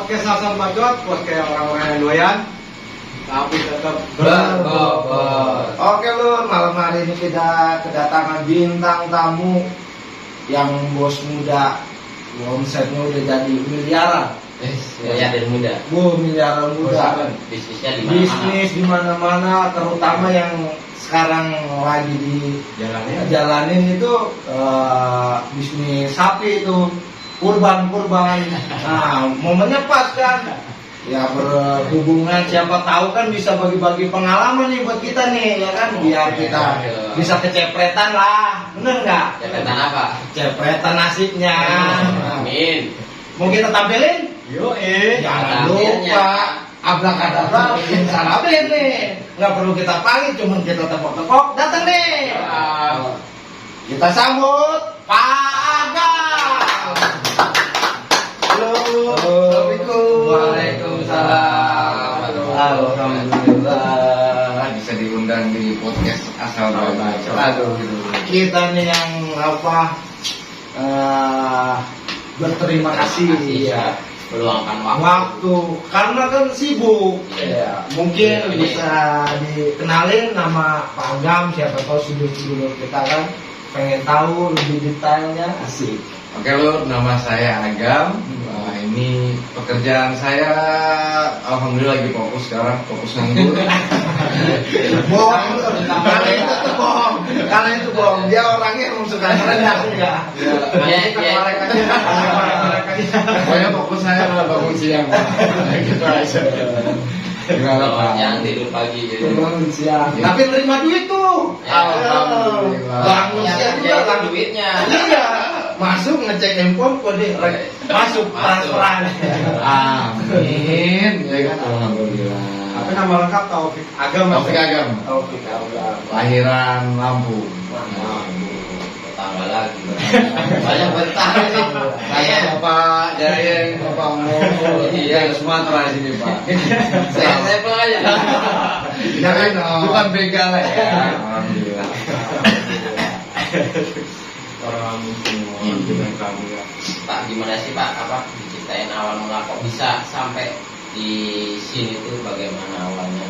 podcast asal bacot, podcast orang-orang yang doyan, tapi tetap berbobot. Oke Lur, malam hari ini kita kedatangan bintang tamu yang bos muda, omsetnya udah jadi miliaran. Miliaran muda. Miliaran muda. Bisnisnya di mana? Bisnis di mana-mana, terutama yang sekarang lagi dijalanin itu bisnis sapi itu. Kurban. Nah, momennya pas kan. Ya berhubungan, siapa tahu kan bisa bagi-bagi pengalaman nih buat kita nih, ya kan, biar kita bisa kecepretan lah, bener nggak? Cepretan apa? Cepretan nasibnya. Amin. Mau kita tampilin? Jangan lupa abrakadabra bikin salabin nih. Nggak perlu kita panggil, cuma kita tepok-tepok, datang nih. Kita sambut Pak Agam. Halo. Assalamualaikum. Waalaikumsalam. Alhamdulillah bisa diundang di podcast asal bacot. Aduh, kita nih yang berterima kasih ya Meluangkan waktu karena kan sibuk Iya. mungkin Iya, bisa dikenalin nama Pak Agam, siapa tahu sudut-sudut kita kan pengen tahu lebih detailnya. Asik. Oke Lur, nama saya Agam. Ini pekerjaan saya, alhamdulillah lagi fokus sekarang, fokus nganggur. Bohong, karena itu bohong. Dia orangnya emang suka merendah ya. Pokoknya fokus saya adalah bangun siang. Gitu aja. Gimana Pak? Yang tidur pagi gitu. Bangun siang. Tapi terima duit tuh. Alhamdulillah. Bangun Yang siang juga kerjain kan duitnya. Iya. Masuk ngecek handphone kode masuk transferan. Amin. Ya kan, alhamdulillah. Apa nama lengkap Taufik Agam? Taufik Agam. Taufik Agam. Lahiran Lampung. Tetangga lagi. Banyak bertanya nih. Saya Bapak Jayeng, Bapak Mo, iya Sumatera sini Pak. saya pulang aja. Jangan bukan begal ya. Alhamdulillah. Orang semua dengan kamu ya. Pak, gimana sih Pak? Apa diceritain awal mula kok bisa sampai di sini tuh, bagaimana awalnya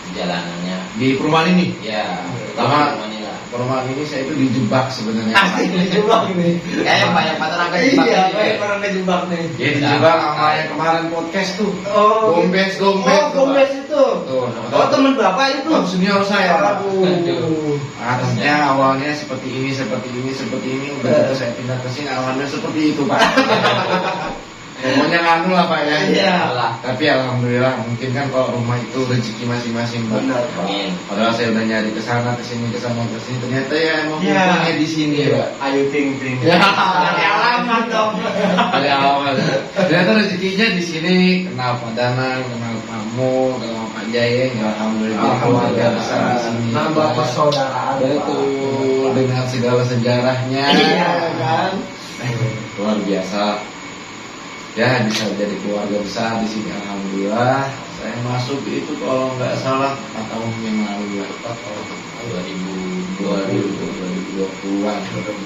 perjalanannya? Di perumahan ini, Ya, Lama. Manila. perumahan ini saya itu dijebak sebenarnya. Asik dijebak nih. Kayak banyak orang kejebak. Iya, gitu ya. banyak orang kejebak nih. Ya dijebak sama yang kemarin podcast tuh. Oh, Gombes Oh, Gombes itu. Tuh. Oh, teman Bapak itu. Oh, senior saya Pak. Aduh. Katanya awalnya seperti ini. Udah saya pindah ke sini awalnya seperti itu Pak. Pokoknya nganu lah Pak ya. Iya. Tapi alhamdulillah, mungkin kan kalau rumah itu rezeki masing-masing Pak. Benar, Pak. Amin. Padahal saya udah nyari ke sana ke sini ternyata ya emang Iya. kumpulnya di sini Pak. Ayu Ting Ting. Ya. Ada alamat dong. Dari awal. Ternyata rezekinya di sini, kenal Pak Danang, kenal Pak Mo, kenal Pak Jayeng, ya alhamdulillah keluarga besar di sini. Nambah persaudaraan. Betul, dengan segala sejarahnya. Iya kan. Luar biasa. Ya bisa jadi keluarga besar di sini alhamdulillah. Saya masuk itu kalau nggak salah 4 tahun yang lalu ya. 2020-an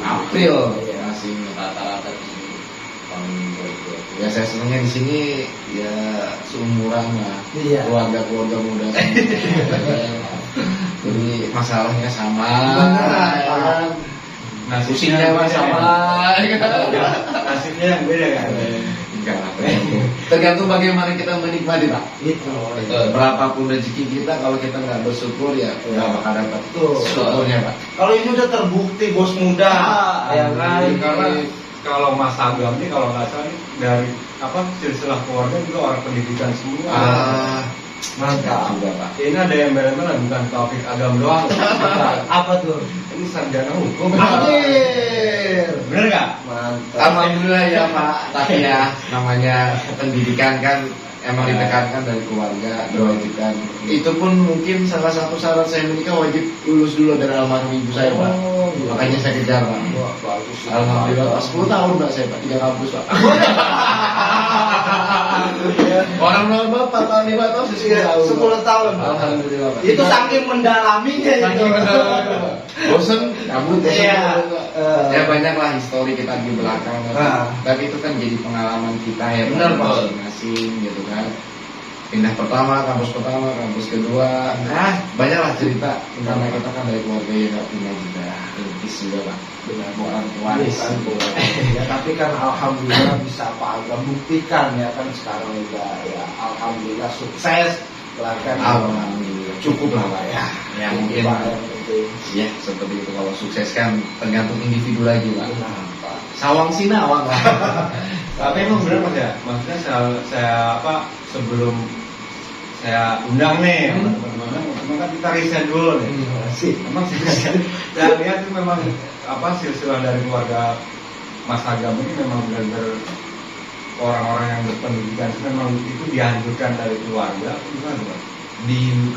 April ya masih Rata-rata di sini tahun 2020. ya. Saya senangnya di sini ya seumuran lah, Iya. keluarga muda jadi masalahnya sama. Beneran, ya kan? Nasibnya Pusingnya sama. Nasibnya yang beda kan. Enggak lah, tergantung bagaimana kita menikmati Pak. Itu. Betul. Berapapun rezeki kita, kalau kita nggak bersyukur ya nggak bakal dapat Betul. syukurnya Pak. Kalau ini udah terbukti bos muda, ya kan? Karena kalau Mas Agam ini kalau nggak salah ini dari silsilah keluarga juga orang pendidikan semua. Mantap. juga Pak. Ini ada yang benar-benar bukan Taufik Agam doang. Apa tuh? Ini sarjana hukum. Anjir. Bener nggak? Mantap. Alhamdulillah ya Pak. Tapi ya namanya pendidikan kan emang ditekankan dari keluarga, diwajibkan. Itu pun mungkin salah satu syarat saya menikah wajib lulus dulu dari almarhum ibu saya Pak. Oh, iya. Makanya saya kejar Pak. Wah, bagus. Alhamdulillah Pak, 10 tahun Pak saya Pak, 3 kampus Pak. Orang normal 4 tahun 5 tahun sih 10 tahun. 10 tahun. Alhamdulillah Pak. Itu saking mendalaminya itu. Saking bosen kabut Iya. Ya banyak lah histori kita di belakang. Ah. Tapi itu kan jadi pengalaman kita ya Benar, Pak. masing-masing. asing gitu kan. Pindah pertama, kampus kedua, nah banyaklah cerita karena kita kan dari keluarga yang nggak punya juga kritis juga Pak. Benar. Bukan Waris. waris. Ya tapi kan alhamdulillah bisa Pak Aga buktikan ya kan sekarang udah ya alhamdulillah sukses lah kan. Alhamdulillah cukup lah Pak ya. Ya mungkin Pak, yang penting. ya seperti itu, kalau sukses kan tergantung individu lagi Pak. Benar, Pak. Sawang sinawang lah. Tapi emang benar Mas ya, maksudnya saya sebelum saya undang nih teman-teman kan kita riset dulu nih. Sih. Memang saya lihat itu memang silsilah dari keluarga Mas Agam ini memang benar-benar orang-orang yang berpendidikan, memang itu dianjurkan dari keluarga. Gimana Pak?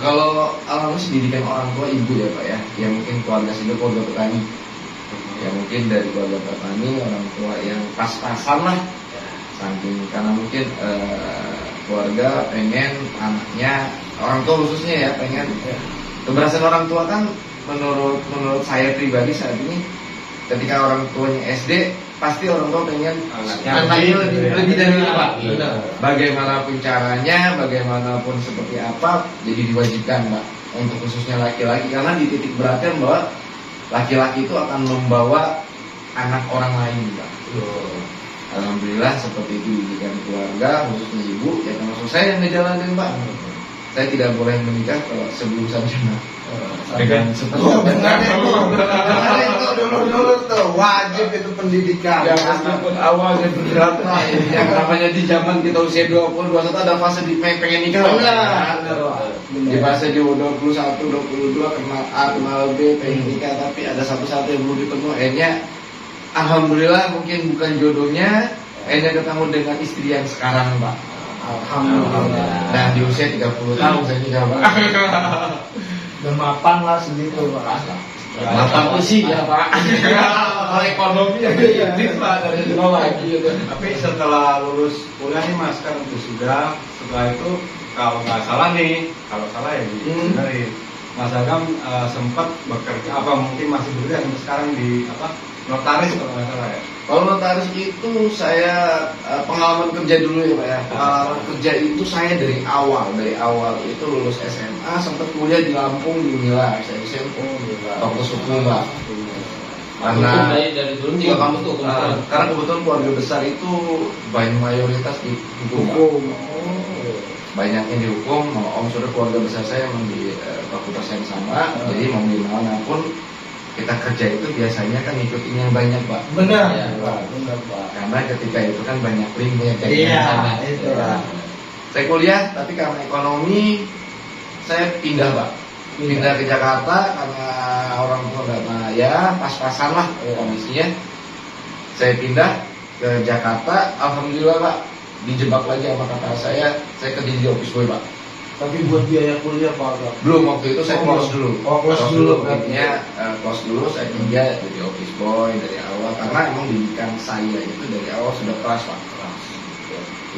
Kalau alhamdulillah pendidikan orang tua ibu ya Pak ya, ya mungkin keluarga sini keluarga petani, ya mungkin dari keluarga petani orang tua yang pas-pasan lah, saking karena mungkin keluarga pengen anaknya, orang tua khususnya ya pengen keberhasilan orang tua kan menurut saya pribadi saat ini, ketika orang tuanya SD pasti orang tua pengen anaknya lebih dari itu Pak. Bagaimanapun caranya, bagaimanapun seperti apa, jadi diwajibkan Pak untuk khususnya laki-laki, karena di titik beratnya bahwa laki-laki itu akan membawa anak orang lain Pak. Alhamdulillah seperti itu didikan keluarga khususnya ibu, ya termasuk saya yang ngejalanin Pak. Saya tidak boleh menikah kalau sebelum sarjana. Dengan Benar itu dulu tuh wajib itu pendidikan. Ya meskipun awalnya berat lah, yang namanya di zaman kita usia 20, 21 ada fase di pengen nikah. Benar. Di fase di 21, 22 kenal A, kenal B, pengen nikah, tapi ada satu yang belum ketemu. Akhirnya alhamdulillah mungkin bukan jodohnya, akhirnya ketemu dengan istri yang sekarang Pak. Alhamdulillah. Nah di usia 30 tahun saya nikah Pak. Dan mapan lah segitu Pak. Mapan sih ya Pak. Kalau ekonomi ya kritis Pak, dari dulu lagi gitu. Tapi setelah lulus kuliah nih Mas kan itu sudah, setelah itu kalau nggak salah nih, kalau salah ya dari Mas Agam sempat bekerja mungkin masih bekerja sampai sekarang di notaris kalau nggak salah ya. Kalau notaris itu saya pengalaman kerja dulu ya Pak ya. Pengalaman kerja itu saya dari awal itu lulus SMA sempat kuliah di Lampung di Unila, saya SMP Fakultas Hukum Pak. Karena dari dulu 3 kampus tuh karena kebetulan keluarga besar itu banyak mayoritas di hukum. Banyaknya di hukum, om sudah keluarga besar saya memang di fakultas yang sama, jadi mau di mana pun kita kerja itu biasanya kan ngikutin yang banyak Pak. Benar, Ya, Pak. Benar, Pak. Karena ketika itu kan banyak link, banyak Iya, jaringan. itu. Saya kuliah, tapi karena ekonomi saya pindah Pak. Pindah ke Jakarta karena orang tua nggak, ya pas-pasan lah kondisinya. Saya pindah ke Jakarta, alhamdulillah Pak, dijebak lagi sama kakak saya kerja di office boy Pak. Tapi buat biaya kuliah Pak Aga. Belum, waktu itu saya close dulu. Oh, close dulu. Intinya close dulu, saya kerja jadi office boy dari awal karena emang didikan saya itu dari awal sudah keras Pak.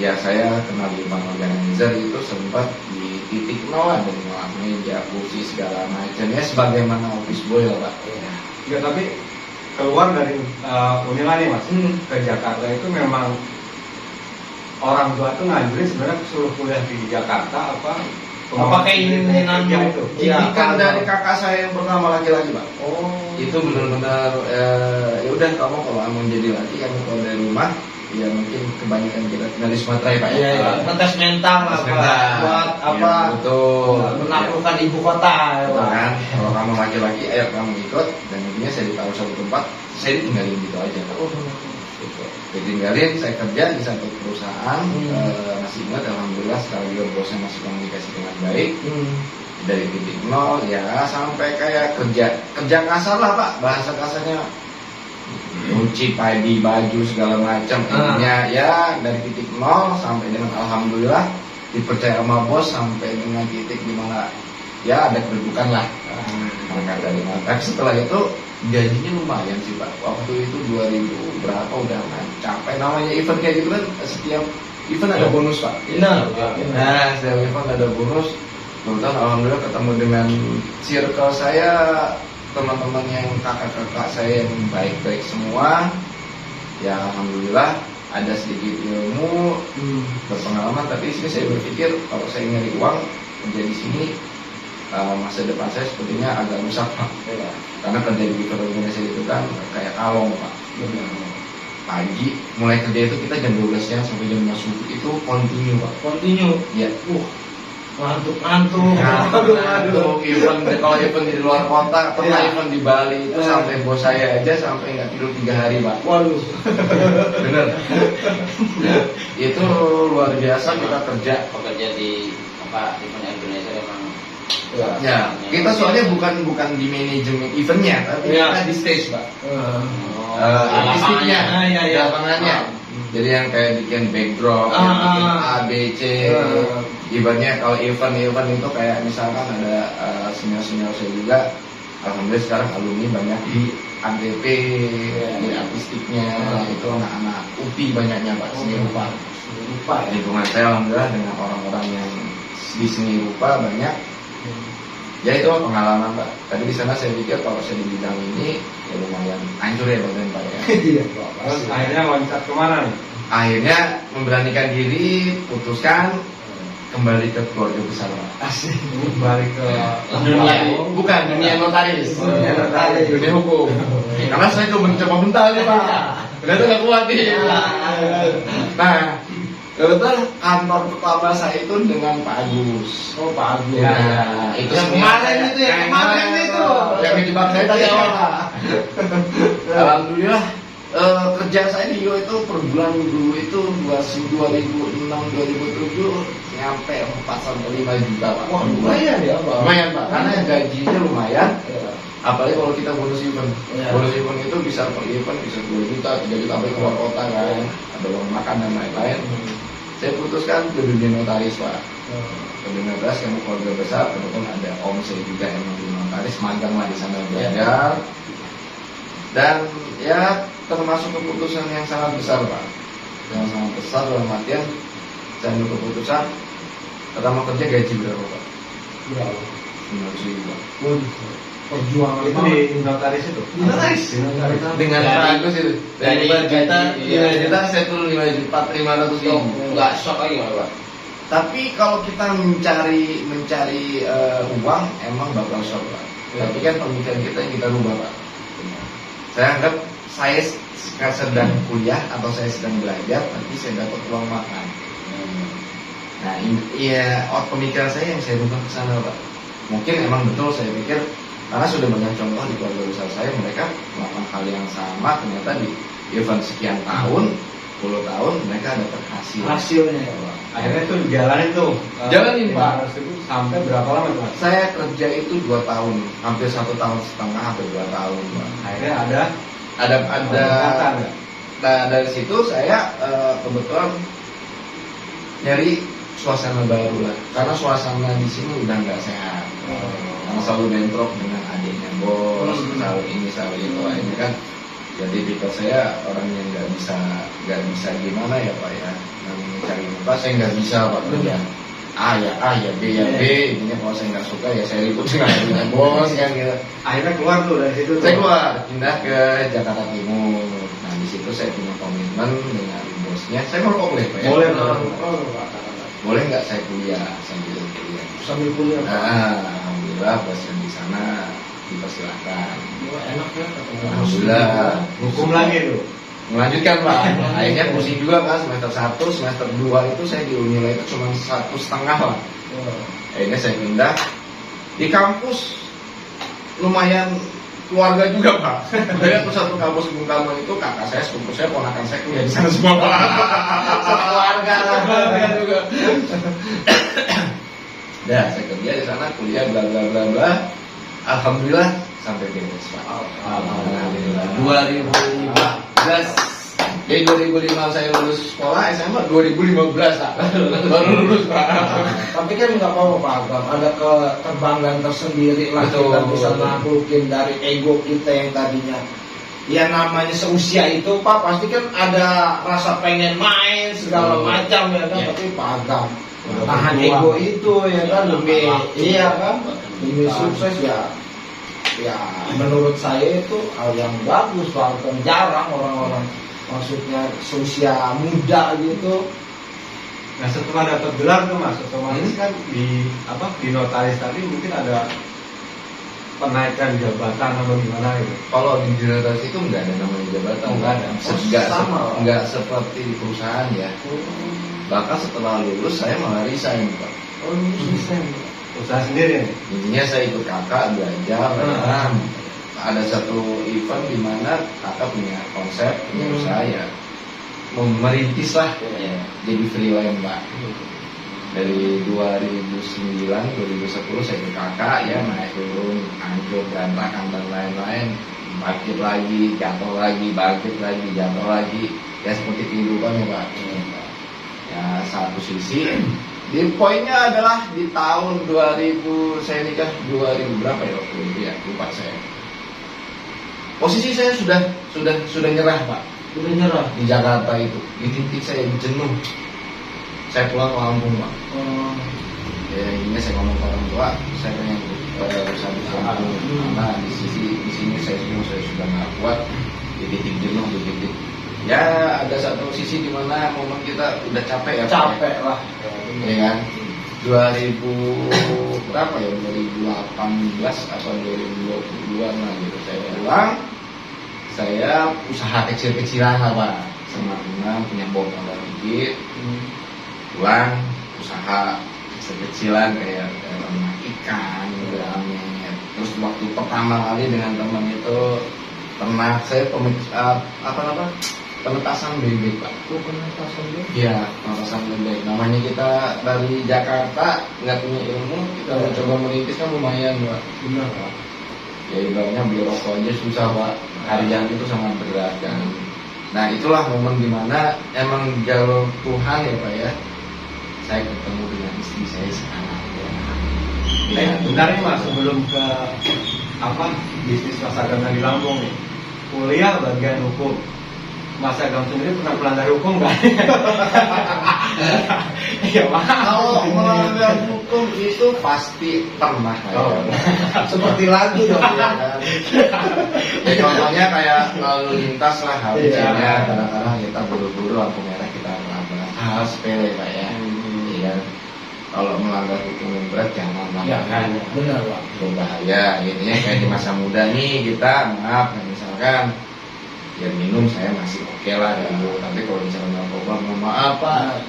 Ya saya kenal di bank organizer itu sempat di titik nol dari nolak meja, kursi segala macam ya sebagaimana office boy lah Pak. Ya tapi keluar dari Unila nih Mas ke Jakarta itu memang orang tua tuh ngajurin sebenarnya suruh kuliah di Jakarta Apa keinginan itu? Didikan dari kakak saya yang pertama laki-laki Pak. Oh. Itu benar-benar ya udah kamu kalau mau jadi laki kamu keluar dari rumah, ya mungkin kebanyakan kita tinggal di Sumatera ya Pak. Iya, iya. Ngetes mental lah Tes Pak. mental. Buat Ya, betul. menaklukkan ibu kota ya Pak. Kan kalau kamu laki-laki ayo kamu ikut, dan intinya saya ditaruh satu tempat, saya ditinggalin gitu aja Pak. Gitu. Ditinggalin, saya kerja di satu perusahaan, masih ingat alhamdulillah sekarang juga bosnya masih komunikasi dengan baik. Dari titik nol ya sampai kayak kerja kasar lah Pak, bahasa kasarnya nyuci padi baju segala macam, intinya ya dari titik nol sampai dengan alhamdulillah dipercaya sama bos sampai dengan titik dimana ya ada kedudukan lah. Maka dari mantap setelah itu gajinya lumayan sih Pak. Waktu itu 2000 berapa udah mencapai, namanya event kayak gitu kan setiap event ada bonus Pak. Benar. Nah setiap event ada bonus. Kemudian alhamdulillah ketemu dengan circle saya, teman-teman yang kakak-kakak saya yang baik-baik semua. Ya alhamdulillah ada sedikit ilmu, berpengalaman, tapi sini saya berpikir kalau saya nyari uang kerja di sini masa depan saya sepertinya agak rusak Pak. Karena kerja di Giver Indonesia itu kan kayak kalong Pak. Pagi mulai kerja itu kita jam 12 siang sampai jam 5 subuh itu continue Pak. Continue. Iya. Ngantuk. Aduh. Event kalau event di luar kota, pernah Iya. event di Bali itu sampai bos saya aja sampai nggak tidur 3 hari Pak. Waduh. Bener. Itu luar biasa kita kerja. Pekerja di event Indonesia memang Ya, kita soalnya bukan di manajemen eventnya, tapi Iya. kita di stage Pak. lapangannya. Artistiknya, Iya. lapangannya. Jadi yang kayak bikin backdrop, yang bikin A, B, C. Ibaratnya kalau event itu kayak misalkan ada senior-senior saya juga. Alhamdulillah sekarang alumni banyak di ANTP, di artistiknya, itu anak-anak UPI banyaknya Pak, seni rupa. Lingkungan saya alhamdulillah dengan orang-orang yang di seni rupa banyak. Ya itu pengalaman Pak. Tadi di sana saya pikir kalau saya di bidang ini ya lumayan hancur ya badan Pak ya. Iya. Terus akhirnya loncat kemana nih? Akhirnya memberanikan diri, putuskan kembali ke keluarga besar Pak. Asik. Balik ke Bukan dunia notaris, Dunia notaris. dunia hukum. Karena saya coba bentar nih Pak. Ternyata nggak kuat nih. Nah, kebetulan kantor pertama saya itu dengan Pak Agus. Oh, Pak Agus. Ya, itu yang kemarin itu, yang kemarin itu. Yang menjebak saya tadi awal Pak. Alhamdulillah kerja saya di Yo itu per bulan dulu itu 2006 2007 nyampe 4 sampai 5 juta Pak. Wah, lumayan ya Pak. Lumayan Pak, karena gajinya lumayan. Ya. Apalagi kalau kita bonus event. Ya. Bonus event itu bisa per event bisa 2 juta, 3 juta sampai keluar kota kan. Ada uang makan dan lain-lain. Saya putuskan ke dunia notaris Pak. Ke dunia notaris karena keluarga besar, kebetulan ada om saya juga yang di notaris, magang lah di sana belajar. Dan ya termasuk keputusan yang sangat besar Pak. Yang sangat besar dalam artian saya ambil keputusan pertama kerja gaji berapa Pak? Berapa? 500 ribu Pak. Perjuangan itu di notaris itu. Di notaris. Dengan Dari- Pak Agus itu dari 5 juta, gaji, 5 juta saya turun 500 ribu. nggak shock lagi Pak. Tapi kalau kita mencari uang emang bakal shock Pak. Tapi kan pemikiran kita yang kita rubah Pak. Saya anggap saya sedang kuliah atau saya sedang belajar, tapi saya dapat uang makan. Nah, iya, pemikiran saya yang saya rubah ke sana Pak. Mungkin emang betul saya pikir karena sudah banyak contoh di keluarga besar saya mereka melakukan hal yang sama ternyata di event sekian tahun, 10 tahun mereka dapat hasil. Hasilnya ya Pak. Akhirnya tuh jalanin tuh. Jalanin, Pak. 500 ribu sampai berapa lama tuh Mas? Saya kerja itu 2 tahun, hampir 1,5 tahun, hampir 2 tahun Pak. Akhirnya ada Ada nggak? Nah dari situ saya kebetulan nyari suasana baru lah, karena suasana di sini udah nggak sehat. Karena selalu bentrok dengan adiknya bos, selalu ini selalu itu, ini kan. Jadi tipe saya orang yang nggak bisa gimana ya Pak ya, yang mencari muka saya nggak bisa Pak kerja. A ya B ya B, intinya kalau saya nggak suka ya saya ribut dengan adiknya bos kan gitu. Akhirnya keluar tuh dari situ. Saya keluar, pindah ke Jakarta Timur. Nah di situ saya punya komitmen dengan bosnya. Saya merokok boleh Pak ya? Boleh. Boleh nggak saya kuliah sambil kuliah? Sambil kuliah. Nah, alhamdulillah bos yang di sana dipersilahkan. Wah, enak ya. Alhamdulillah. Hukum lagi tuh. Melanjutkan Pak. Akhirnya pusing juga kan semester 1, semester 2 itu saya di Unila itu cuma 1,5 lah. Akhirnya saya pindah di kampus lumayan keluarga juga Pak. Saya tuh satu kampus Bung Karno itu kakak saya, sepupu saya, ponakan saya kuliah di sana semua Pak. Keluarga lah juga. Dah saya kerja di sana kuliah bla bla bla bla. Alhamdulillah sampai beres Pak. Alhamdulillah. 2015. Jadi 2005 saya lulus sekolah SMA 2015 Pak. Baru lulus Pak. Tapi kan nggak apa-apa Pak Agam, ada keterbanggaan tersendiri lah. Betul. Kita bisa naklukin dari ego kita yang tadinya ya namanya seusia itu Pak, pasti kan ada rasa pengen main segala macam ya kan. Iya. Tapi Pak Agam tahan ego itu ya kan, demi iya kan, demi sukses ya ya menurut saya itu hal yang bagus, bahkan jarang orang-orang maksudnya seusia muda gitu. Nah setelah dapat gelar tuh Mas, otomatis kan di notaris tadi mungkin ada penaikan jabatan atau gimana gitu. Kalau di notaris itu nggak ada namanya jabatan, nggak ada. Nggak seperti di perusahaan ya. Bahkan setelah lulus saya malah resign Pak. Oh, bisa. Usaha sendiri nih. Intinya saya ikut kakak belajar. Nah, ada satu event di mana kakak punya konsep, punya usaha ya, merintis lah, jadi freelance Pak. Dari 2009, 2010 saya ikut kakak ya, naik turun, hancur, berantakan dan lain-lain, bangkit lagi, jatuh lagi, bangkit lagi, jatuh lagi, ya seperti kehidupan ya Pak. Ya satu sisi, di poinnya adalah di tahun 2000 saya nikah 2000 berapa ya waktu itu ya, lupa saya. Posisi saya sudah nyerah Pak. Udah nyerah. Di Jakarta itu, di titik saya jenuh. Saya pulang ke Lampung Pak. Ya intinya saya ngomong ke orang tua, saya pengen usaha di Lampung. Karena di sini saya sudah nggak kuat. Di titik jenuh, di titik. Ya ada satu sisi di mana momen kita udah capek ya. Capek lah. Ya kan. 2000 berapa ya? 2018 atau 2022 lah gitu saya pulang. Saya usaha kecil-kecilan lah Pak. Sama teman punya botol dikit. Pulang usaha kecil-kecilan kayak ternak ikan, ramen. Terus waktu pertama kali dengan teman itu ternak saya penetasan bebek Pak. Penetasan bebek. Iya, penetasan bebek. Namanya kita dari Jakarta nggak punya ilmu, kita mau coba merintis kan lumayan Pak. Benar Pak. Ya ibaratnya beli rokok aja susah Pak. Harian itu sangat berat kan. Nah itulah momen dimana emang jalur Tuhan ya Pak ya. Saya ketemu dengan istri saya sekarang. Bentar nih Mas, sebelum ke bisnis Mas Agam di Lampung nih, kuliah bagian hukum. Mas Agam sendiri pernah melanggar hukum nggak? Iya Pak. Kalau melanggar hukum itu pasti pernah Seperti lagu dong ya kan. Ya contohnya kayak lalu lintas lah harusnya kadang-kadang kita buru-buru lampu merah kita melanggar hal sepele Pak ya. Iya. Kalau melanggar hukum yang berat jangan Ya melanggar. kan, benar Pak. Berbahaya. Intinya kayak di masa muda nih kita maaf misalkan ya minum saya masih oke lah dulu, tapi kalau misalnya narkoba mohon maaf Pak,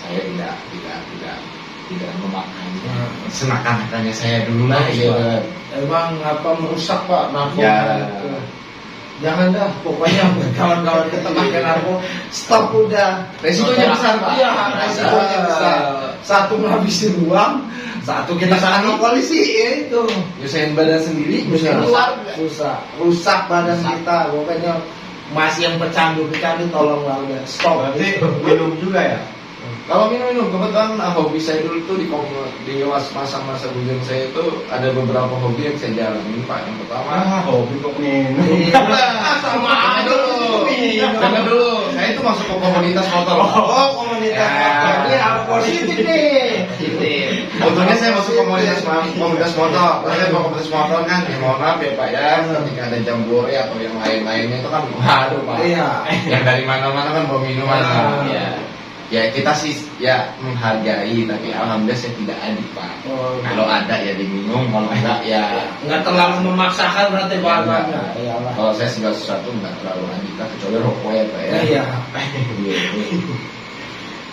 saya tidak memakannya senakan-nakannya saya dulu lah gitu. Emang merusak Pak narkoba Ya. itu. Jangan dah, pokoknya kawan-kawan kita pakai narkoba, stop udah. Resikonya besar Pak. Iya, resikonya besar. Satu menghabisi uang, satu kita tangkap polisi, ya itu. Nyusahin badan sendiri, nyusahin keluarga. Susah, rusak badan kita. Pokoknya masih yang pecandu tolonglah udah stop. Berarti minum juga ya? Kalau minum kebetulan hobi saya dulu tuh di masa-masa bujang saya itu ada beberapa hobi yang saya jalanin Pak. Yang pertama Hobi kok minum. Sama aja dulu. Dengar dulu, saya itu masuk ke komunitas motor. Oh, komunitas motor. Ini hal positif nih. Untungnya saya masuk komunitas motor. Saya komunitas motor kan, ya mohon maaf ya Pak ya, ketika ada jambore atau yang lain-lainnya itu kan, waduh Pak. Iya. Yang dari mana-mana kan bawa minuman. Iya. Ya kita sih ya menghargai, tapi alhamdulillah saya tidak adik Pak. Oh, Kalau ada ya diminum, kalau enggak ya nggak terlalu memaksakan berarti bahannya. Iyalah. kalau saya segala sesuatu nggak terlalu adik kecuali rokok ya Pak ya. Iya.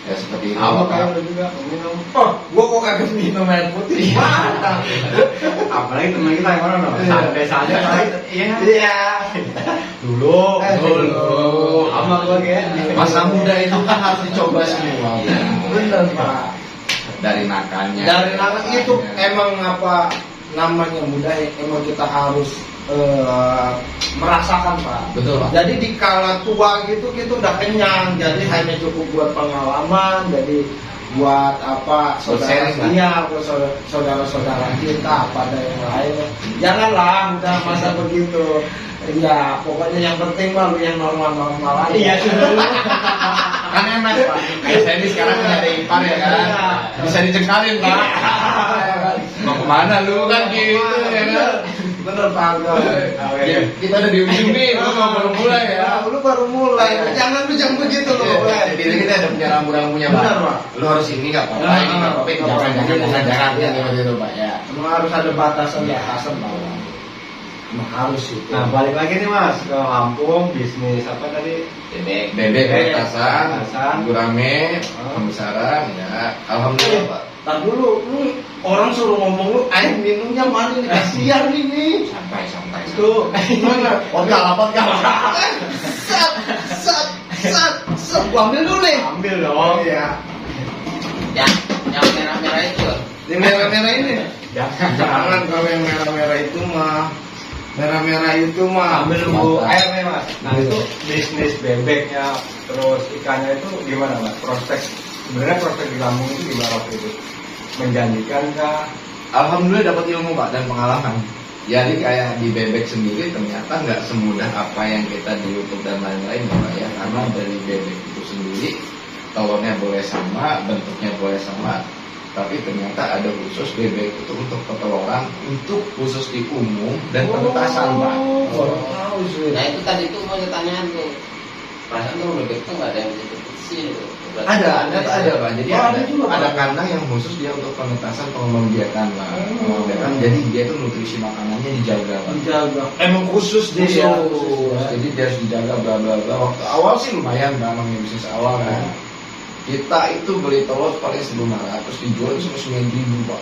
Ya seperti itu. Apa Pak. kalau juga minum? Oh, gua kok kagak minum air putih. Mana? Apalagi teman kita yang mana no? Iya. Santai saja Pak. Iya. Iya. Dulu. Sama gua kan. Masa muda itu kan harus dicoba semua. Bener Pak. Dari nakalnya. Dari anak itu emang apa namanya muda emang kita harus merasakan Pak. Betul Pak. Jadi di kala tua gitu kita udah kenyang, jadi hanya cukup buat pengalaman, jadi buat apa Sharing lah. iya saudara-saudara kita apa ada yang lain. Janganlah udah masa begitu. Ya pokoknya yang penting mah lu yang normal-normal aja. Iya sudah. Kan enak Pak. Kayak saya ini sekarang punya ada ipar ya kan. Bisa dicengkalin Pak. Mau kemana lu kan gitu ya kan. Bener Pak Angga. Ya, kita udah di ujung nih, lu baru mulai ya. Lu baru mulai, jangan begitu loh. Jadi kita ada punya rambu-rambunya Pak. Benar, Pak. Lu harus ini nggak apa-apa, ini nggak apa-apa, jangan gitu Pak ya. Emang harus ada batasan Pak. Emang harus itu. Nah balik lagi nih Mas ke Lampung, bisnis apa tadi? Bebek petasan, gurame, Oh. pembesaran, ya. Alhamdulillah Pak. Tar dulu, lu orang suruh ngomong lu air minumnya mana nih? Kasihan ini. Santai. Tuh, mana? Vodka. Sat. Gua ambil dulu nih. Ambil dong. Iya. Yang merah-merah itu. Yang merah-merah ini. Jangan. Kalau yang merah-merah itu mah. Merah-merah itu mah. Ambil dulu air nih Mas. Nah itu bisnis bebeknya terus ikannya itu gimana Mas? Sebenarnya prospek di Lampung itu gimana waktu itu? Menjanjikan kah? Alhamdulillah dapat ilmu Pak dan pengalaman. Jadi kayak di bebek sendiri ternyata nggak semudah apa yang kita di YouTube dan lain-lain ya Pak ya. Karena dari bebek itu sendiri telurnya boleh sama, bentuknya boleh sama, tapi ternyata ada khusus bebek itu untuk peteloran, untuk khusus di umum dan penetasan Pak. Tahu sih. Nah itu tadi tuh mau saya tanyain tuh. Perasaan tuh bebek tuh nggak ada yang bisa kecil. Ada Pak. Jadi Oh, ada ada juga, Pak. ada kandang yang khusus dia untuk penetasan pengembang biakan Pak. Pengembang biakan. Jadi dia tuh nutrisi makanannya dijaga Pak. Dijaga. Emang khusus dia. Jadi dia harus dijaga bla bla bla. Waktu awal sih lumayan Pak, namanya bisnis awal kan. Kita itu beli telur paling 1.500 dijual cuma 9.000 Pak.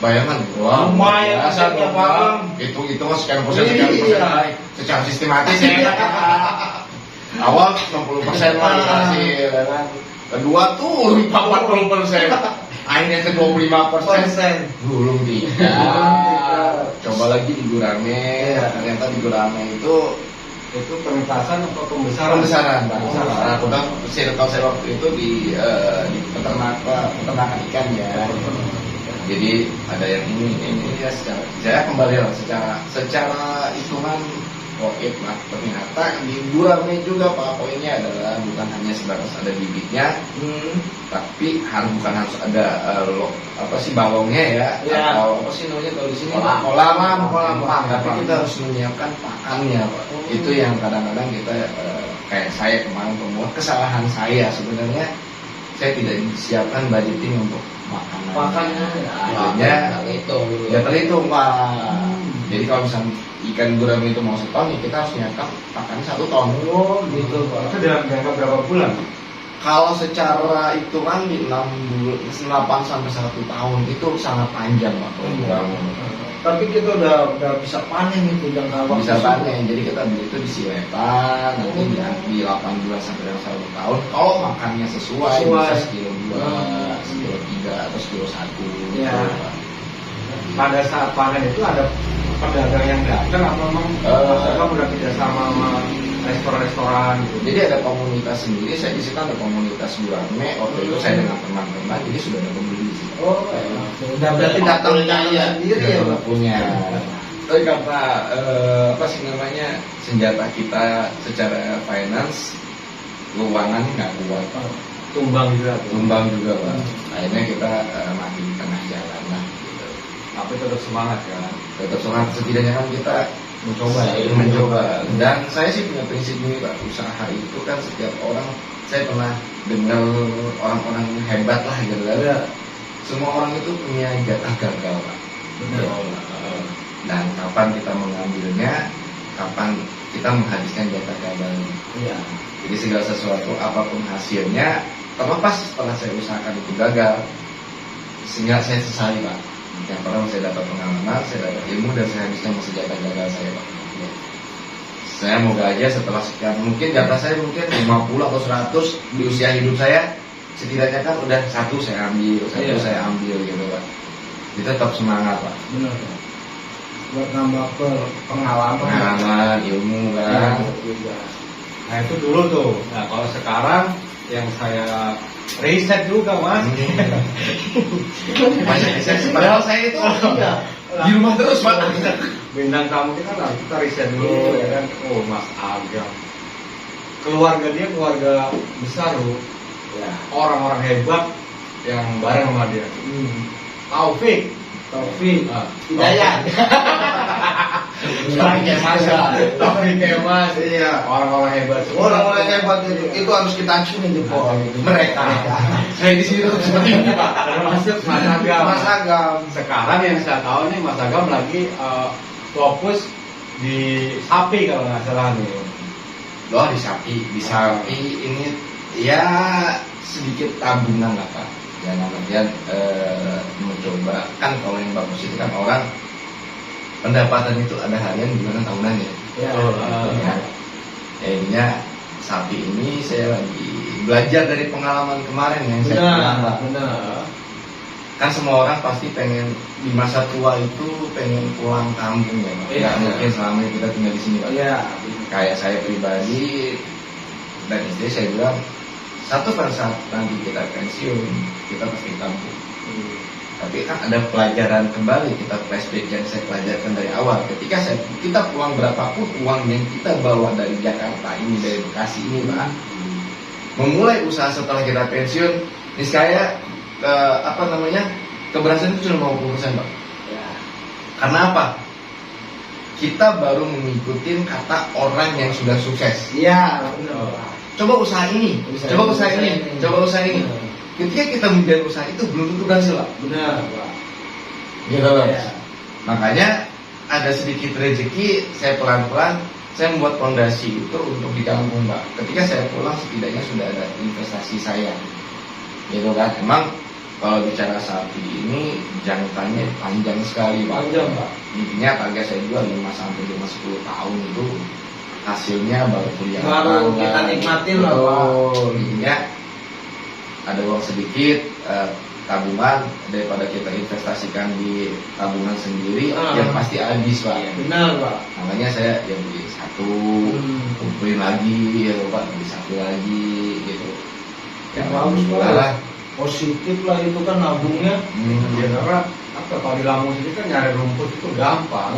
Bayangkan, wah Lumayan, biasa tiap dong, malam. Pak. Hitung sekian persen Iya. naik. Secara sistematis ya. Awal 60% lah dikasih, ya kan. Kedua turun 40%. Akhirnya ke 25%. Belum tidak. Coba lagi di gurame. Ternyata di gurame itu penetasan atau pembesaran? pembesaran Pak. Pembesaran. Kebetulan circle saya waktu itu di peternakan ikan ya. Jadi ada yang ini ya saya kembali lah secara hitungan poin lah. Ternyata di gurame juga Pak, poinnya adalah bukan hanya sebatas ada bibitnya, tapi bukan harus ada balongnya ya, atau apa sih namanya kalau di sini kolam. Tapi kita harus menyiapkan pakannya Pak. Itu yang kadang-kadang kita kayak saya kemarin kesalahan saya sebenarnya saya tidak disiapkan budgeting untuk makanan. Pakannya. Akhirnya ya terhitung Pak. Jadi kalau misalnya ikan gurame itu mau 1 ton, ya kita harus nyiapkan pakan 1 ton. Oh gitu Pak. Itu dalam jangka berapa bulan? Kalau secara hitungan di 8 sampai 1 tahun itu sangat panjang Pak. Tapi kita udah bisa panen itu jangka waktu. Bisa panen, jadi kita beli itu di silepan, nanti di 8 bulan sampai dengan 1 tahun. Kalau makannya sesuai. Bisa sekilo 2, sekilo 3, atau sekilo 1. Ya. Pada saat panen itu ada pedagang yang datang atau memang masyarakat udah kerjasama sama restoran-restoran gitu? Jadi ada komunitas sendiri, saya di situ ada komunitas gurame. Waktu itu saya dengan teman-teman, jadi sudah ada pembeli di situ. Udah berarti datang sendiri ya Udah Pak. punya. Tapi karena apa sih namanya senjata kita secara finance keuangan nggak kuat, Tumbang juga tuh. tumbang juga Pak. Akhirnya kita mati di tengah jalan lah. Gitu. Tapi tetap semangat kan? Tetap semangat, setidaknya kan kita mencoba. Dan saya sih punya prinsip ini Pak, usaha itu kan setiap orang, saya pernah dengar orang-orang hebat lah gitu kan. Ya. Semua orang itu punya jatah gagal Pak. Benar. Dan kapan kita mengambilnya, kapan kita menghabiskan jatah gagal. Iya. Jadi segala sesuatu apapun hasilnya, terlepas setelah saya usahakan itu gagal, sehingga saya sesali Pak. Yang pertama saya dapat pengalaman, saya dapat ilmu, dan saya habiskan masa jatah gagal saya Pak. Saya moga aja setelah sekian, mungkin jatah saya mungkin 50 atau 100 di usia hidup saya, setidaknya kan udah 1 saya ambil, 1 saya ambil gitu Pak. Kita tetap semangat Pak. Benar. Buat nambah pengalaman, ilmu kan. Nah itu dulu tuh. Nah kalau sekarang yang saya riset juga Mas. Banyak riset. Padahal saya itu di rumah terus Pak. Bintang tamu kita kan kita riset dulu ya kan. Oh Mas Agam, keluarga dia keluarga besar loh. Ya. Orang-orang hebat yang bareng sama dia. Taufik. Hidayat. Sapi kayak Mas ya. Sapi kayak Mas. Iya. Orang-orang hebat. Orang-orang hebat itu harus kita acungi jempol mereka. Saya di sini tuh seperti ini Pak. Termasuk Mas Agam. Mas Agam. Sekarang yang saya tahu nih Mas Agam lagi fokus di sapi kalau nggak salah nih. Loh di sapi ini ya sedikit tabungan lah Pak. Ya namanya mencoba kan kalau yang bagus itu kan orang pendapatan itu ada harian bulan tahunan ya. Ya. Jadinya sapi ini saya lagi belajar dari pengalaman kemarin yang saya bilang Pak. Benar. Kan semua orang pasti pengen di masa tua itu pengen pulang kampung ya Pak. Iya. Nggak mungkin selama kita tinggal di sini Pak. Iya. Kayak saya pribadi dan istri saya bilang satu pada saat nanti kita pensiun kita pasti kampung. Tapi kan ada pelajaran kembali kita flashback yang saya pelajarkan dari awal. Ketika kita pulang berapapun uang yang kita bawa dari Jakarta ini dari Bekasi ini Pak, memulai usaha setelah kita pensiun, ini saya keberhasilan itu cuma 50% Pak. Ya. Karena apa? Kita baru mengikuti kata orang yang sudah sukses. Iya, benar. Coba usaha ini, coba usaha ini. Ketika kita menjalani usaha itu belum tentu berhasil Pak. Benar, Pak. Gitu loh. Ya. Makanya ada sedikit rezeki, saya pelan-pelan saya membuat fondasi itu untuk di kampung Pak. Ketika saya pulang setidaknya sudah ada investasi saya. Gitu kan. Emang kalau bicara sapi ini jangkanya panjang sekali Pak. Panjang, Pak. Intinya target saya jual 5 sampai 10 tahun itu hasilnya baru kelihatan. Baru kita nikmatin lah Pak. Intinya ada uang sedikit tabungan daripada kita investasikan di tabungan sendiri yang pasti habis Pak. Benar Pak. Makanya saya ya beli satu, kumpulin lagi, ya Pak beli satu lagi gitu. Ya bagus Pak. Positif lah itu kan nabungnya. Ya karena kalau di Lampung sini kan nyari rumput itu gampang.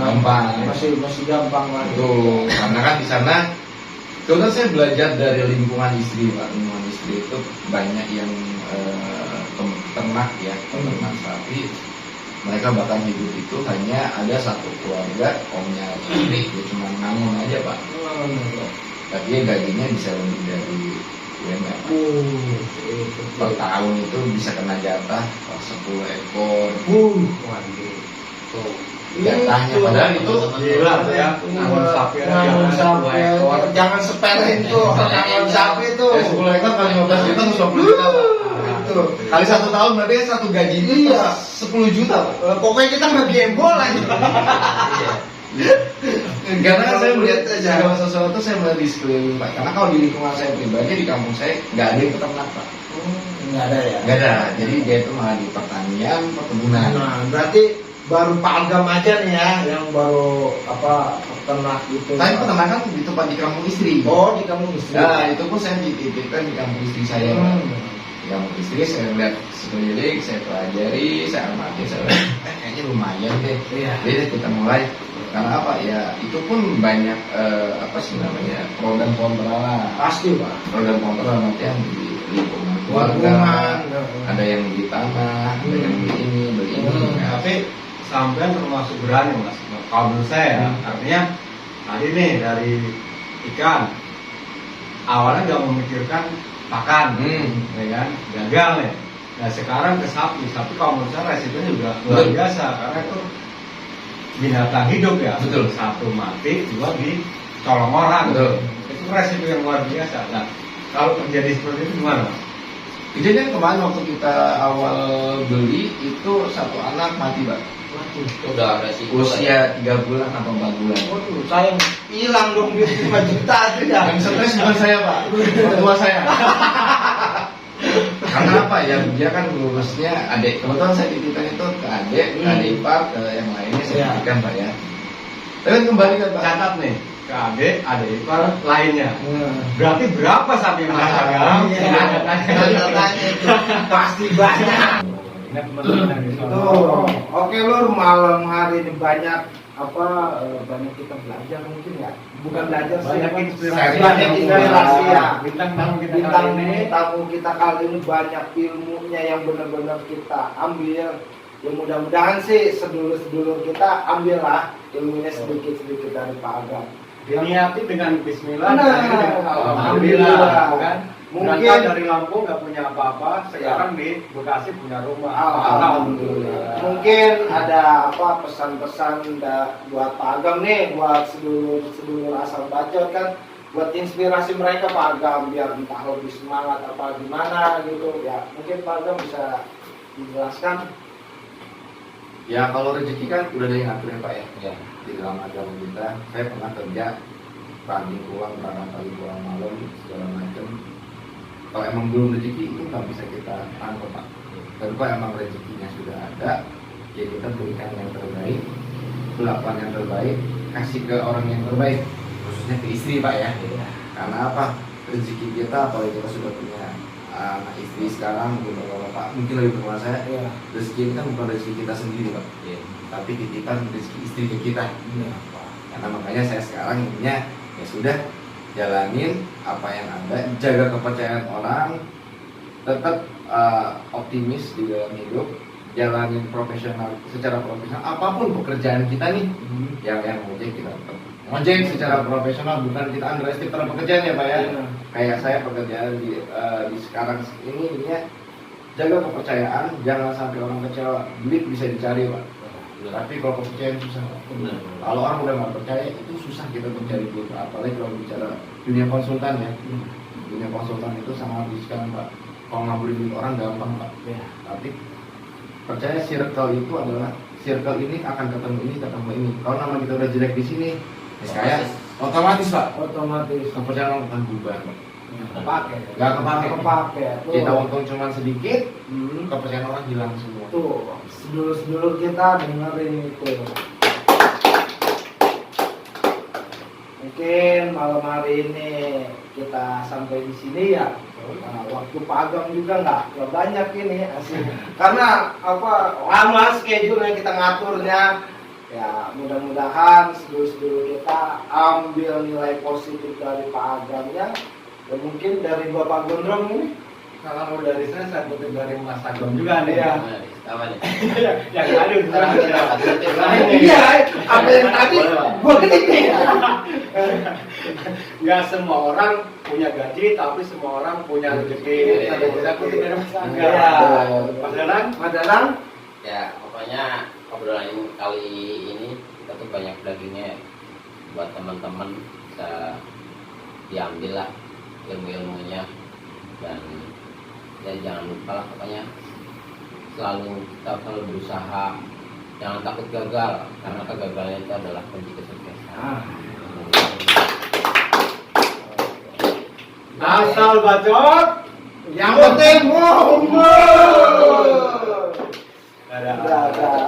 Masih gampang lah. Itu karena kan di sana kemudian saya belajar dari lingkungan istri Pak. Lingkungan istri itu banyak yang peternak ya, peternak sapi. Mereka bahkan hidup itu hanya ada satu keluarga, omnya istri, dia cuma nanggung aja Pak. Tapi gajinya bisa lebih dari UMR. Per tahun itu bisa kena jatah 10 ekor. Waduh. Tuh. Jatahnya padahal itu Gila ya. Nangun sapi Nangun sapi ekor. jangan sepele itu. Nangun sapi itu. 10 ekor kali 15 juta 20 juta Pak. Itu. Kali 1 tahun berarti satu gaji itu Iya. 10 juta Pak. Pokoknya kita nggak gembol aja. Karena kan saya melihat Lihat aja. segala sesuatu saya melihat di sekeliling Pak. Karena kalau di lingkungan saya pribadi di kampung saya nggak ada yang peternak Pak. Nggak ada ya. Nggak ada. Jadi dia itu malah di pertanian, perkebunan. Nah, berarti baru Pak Agam aja nih ya yang baru peternak itu. Tapi peternakan di tempat di kampung istri. Oh, di kampung istri. Nah itu pun saya dititipkan di kampung istri saya Pak. Di kampung istri saya lihat sekeliling, saya pelajari, saya amati, saya lihat, kayaknya lumayan deh. Iya. Jadi kita mulai. Karena apa ya? Itu pun banyak pro dan kontra lah. Pasti Pak. Pro dan kontra nanti yang di lingkungan keluarga, ada yang beli tanah, ada yang beli ini, beli ini. Nah, Tapi sampean termasuk berani Mas. Kalau menurut saya artinya tadi nih dari ikan awalnya nggak memikirkan pakan, ya kan, gagal nih. Nah sekarang ke sapi kalau menurut saya resikonya juga luar biasa karena itu binatang hidup ya. Betul. Satu mati, dua dicolong orang. Betul. Itu resiko yang luar biasa. Nah kalau terjadi seperti itu gimana Mas? kejadian kemarin waktu kita awal beli itu satu anak mati Pak. Udah resiko. Usia 3 bulan atau 4 bulan. Waduh, saya hilang dong duit 5 juta aja ya. Yang stres bukan saya Pak, mertua saya. Karena apa ya? Dia kan lulusnya adik. Kebetulan saya titipkan itu ke adik, ke adik ipar, ke yang lainnya saya titipkan Pak ya. Tapi kembali ke Pak. Catat nih ke adik ipar lainnya. Berarti berapa sapi Mas Agam? Tanya itu pasti banyak. Ini teman-teman yang di sana. Tuh, oke Lur, malam hari ini banyak banyak kita belajar mungkin ya. Bukan belajar sih, Banyak inspirasi. banyak inspirasi ya. Bintang tamu kita Bintang kali ini. tamu kita kali ini banyak ilmunya yang benar-benar kita ambil Ya mudah-mudahan sih sedulur-sedulur kita ambillah ilmunya sedikit-sedikit dari Pak Agam. Diniati dengan Bismillah, Nah, dengan Alhamdulillah, Alhamdulillah. kan? Mungkin- Berangkat dari Lampung nggak punya apa-apa, sekarang di Bekasi punya rumah. Alhamdulillah. Mungkin ada apa pesan-pesan buat Pak Agam nih, buat sedulur-sedulur asal bacot kan, buat inspirasi mereka Pak Agam biar entah lebih semangat apa gimana gitu ya. Mungkin Pak Agam bisa dijelaskan. Ya kalau rezeki kan udah ada yang ngatur ya Pak ya. Ya. Di dalam agama kita, saya pernah kerja pagi pulang, berangkat pagi pulang malam segala macam. Kalau emang belum rezeki itu nggak bisa kita tangkap Pak. Dan kalau emang rezekinya sudah ada, ya kita berikan yang terbaik, lakukan yang terbaik, kasih ke orang yang terbaik, khususnya ke istri Pak ya. Karena apa? Rezeki kita, apalagi kita sudah punya anak istri sekarang, mungkin bapak mungkin lebih berkuasa. Iya. Rezeki ini kan bukan rezeki kita sendiri Pak, Iya. tapi titipan rezeki istri ke kita. Iya. Karena makanya saya sekarang intinya ya sudah jalanin apa yang ada, jaga kepercayaan orang, tetap optimis di dalam hidup, jalanin secara profesional apapun pekerjaan kita nih. Yang ngojek kita tetap ngojek secara profesional, bukan kita underestimate terhadap pekerjaan ya Pak ya. Iya. Kayak saya pekerjaan di sekarang ini ya, jaga kepercayaan, jangan sampai orang kecewa. Duit bisa dicari Pak, tapi kalau kepercayaan susah Pak. Benar. Kalau orang udah nggak percaya itu susah kita mencari duit, apalagi kalau bicara dunia konsultan ya. Dunia konsultan itu sangat riskan Pak. Kalau ngambilin duit orang gampang Pak. Iya. Tapi percaya circle itu adalah circle ini akan ketemu ini. Kalau nama kita udah jelek di sini, ya kayak otomatis Pak. Otomatis Kepercayaan orang akan bubar Pak. kepake. Nggak kepake. Kepake. Tuh. Kita untung cuma sedikit, Hmm. kepercayaan orang hilang semua. Tuh, sedulur-sedulur kita dengerin itu. Mungkin malam hari ini kita sampai di sini ya. Nah, waktu Pak Agam juga nggak banyak ini asli. Karena apa lama schedule yang kita ngaturnya. Ya mudah-mudahan sedulur-sedulur kita ambil nilai positif dari Pak Agamnya. Dan mungkin dari Bapak Gondrong ini. Kalau dari saya kutip dari Mas Agam juga nih ya. Nah, apa nih? Yang tadi sekarang ya. Iya, apa yang tadi gua ketik nih. Nggak semua orang punya gaji, tapi semua orang punya rezeki. Saya kutip dari Mas Agam. Iya. Mas Danang? Mas Danang? Ya, pokoknya obrolan ini kali ini kita tuh banyak dagingnya ya. Buat teman-teman bisa diambil lah ilmu-ilmunya, dan ya jangan lupa lah pokoknya kita selalu berusaha, jangan takut gagal, karena kegagalan itu adalah kunci kesuksesan. Asal bacot. Yang penting mau. Ada.